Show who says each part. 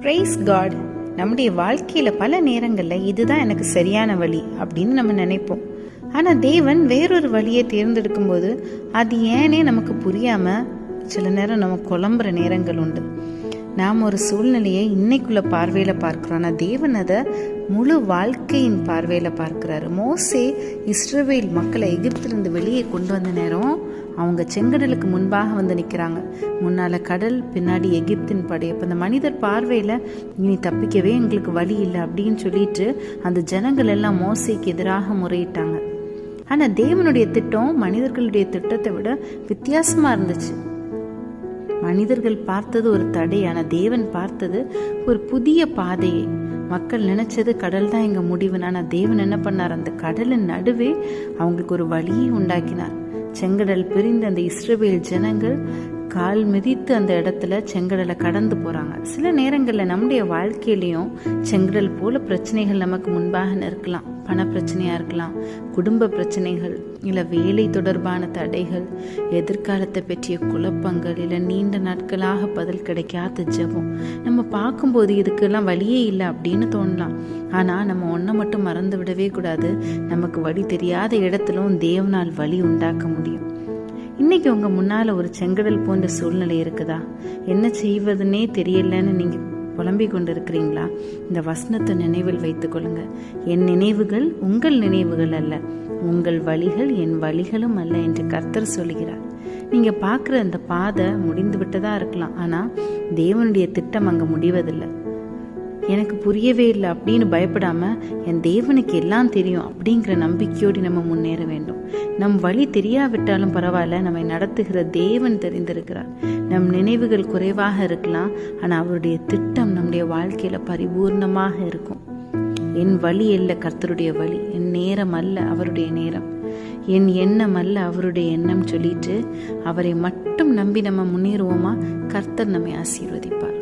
Speaker 1: Price God. நம்முடைய வாழ்க்கையில் பல நேரங்களில் இதுதான் எனக்கு சரியான வழி அப்படின்னு நம்ம நினைப்போம். ஆனால் தேவன் வேறொரு வழியை தேர்ந்தெடுக்கும் போது அது ஏனே நமக்கு புரியாமல் சில நேரம் நம்ம குழம்புற நேரங்கள் உண்டு. நாம் ஒரு சூழ்நிலையை இன்னைக்குள்ள பார்வையில் பார்க்குறோம், ஆனால் தேவன் அதை முழு வாழ்க்கையின் பார்வையில் பார்க்குறாரு. மோசே இஸ்ரவேல் மக்களை எகிப்திலிருந்து வெளியே கொண்டு வந்த நேரம் அவங்க செங்கடலுக்கு முன்பாக வந்து நிற்கிறாங்க. முன்னால் கடல், பின்னாடி எகிப்தின் படை. அப்போ அந்த மனிதர் பார்வையில் இனி தப்பிக்கவே எங்களுக்கு வழி இல்லை அப்படின்னு சொல்லிட்டு அந்த ஜனங்கள் எல்லாம் மோசேக்கு எதிராக முறையிட்டாங்க. ஆனால் தேவனுடைய திட்டம் மனிதர்களுடைய திட்டத்தை விட வித்தியாசமாக இருந்துச்சு. மனிதர்கள் பார்த்தது ஒரு தடை, ஆனால் தேவன் பார்த்தது ஒரு புதிய பாதையை. மக்கள் நினைச்சது கடல் தான் எங்க முடிவுன்னு. ஆனால் தேவன் என்ன பண்ணார், அந்த கடலின் நடுவே அவங்களுக்கு ஒரு வழியை உண்டாக்கினார். செங்கடல் பிரிந்த அந்த இஸ்ரவேல் ஜனங்கள் கால் மிதித்து அந்த இடத்துல செங்கடலை கடந்து போறாங்க. சில நேரங்களில் நம்முடைய வாழ்க்கையிலையும் செங்கடல் போல பிரச்சனைகள் நமக்கு முன்பாக இருக்கலாம். பண பிரச்சனையா இருக்கலாம், குடும்ப பிரச்சனைகள், இல்லை வேலை தொடர்பான தடைகள், எதிர்காலத்தை பற்றிய குழப்பங்கள், இல்லை நீண்ட நாட்களாக பதில் கிடைக்காத ஜெபம். நம்ம பார்க்கும்போது இதுக்கெல்லாம் வழியே இல்லை அப்படின்னு தோணலாம். ஆனால் நம்ம ஒன்றை மட்டும் மறந்து விடவே கூடாது, நமக்கு வழி தெரியாத இடத்திலும் தேவனால் வழி உண்டாக்க முடியும். இன்னைக்கு உங்க முன்னால ஒரு செங்கடல் போன்ற சூழ்நிலை இருக்குதா? என்ன செய்வதுன்னே தெரியலன்னு நீங்க புலம்பிக் கொண்டு இருக்கிறீங்களா? இந்த வசனத்தை நினைவில் வைத்துக் கொள்ளுங்க. என் நினைவுகள் உங்கள் நினைவுகள் அல்ல, உங்கள் வழிகள் என் வழிகளும் அல்ல என்று கர்த்தர் சொல்லுகிறார். நீங்க பார்க்குற அந்த பாதை முடிந்து விட்டதா இருக்கலாம், ஆனா தேவனுடைய திட்டம் அங்க முடிவதில்லை. எனக்கு புரியவே இல்லை அப்படின்னு பயப்படாம என் தேவனுக்கு எல்லாம் தெரியும் அப்படிங்கிற நம்பிக்கையோடு நம்ம முன்னேற வேண்டும். நம் வழி தெரியாவிட்டாலும் பரவாயில்ல, நம்மை நடத்துகிற தேவன் தெரிந்திருக்கிறார். நம் நினைவுகள் குறைவாக இருக்கலாம், ஆனால் அவருடைய திட்டம் நம்முடைய வாழ்க்கையில பரிபூர்ணமாக இருக்கும். என் வழி அல்ல கர்த்தருடைய வழி, என் நேரம் அல்ல அவருடைய நேரம், என் எண்ணம் அல்ல அவருடைய எண்ணம் சொல்லிட்டு அவரை மட்டும் நம்பி நம்ம முன்னேறுவோமா? கர்த்தர் நம்மை ஆசீர்வதிப்பார்.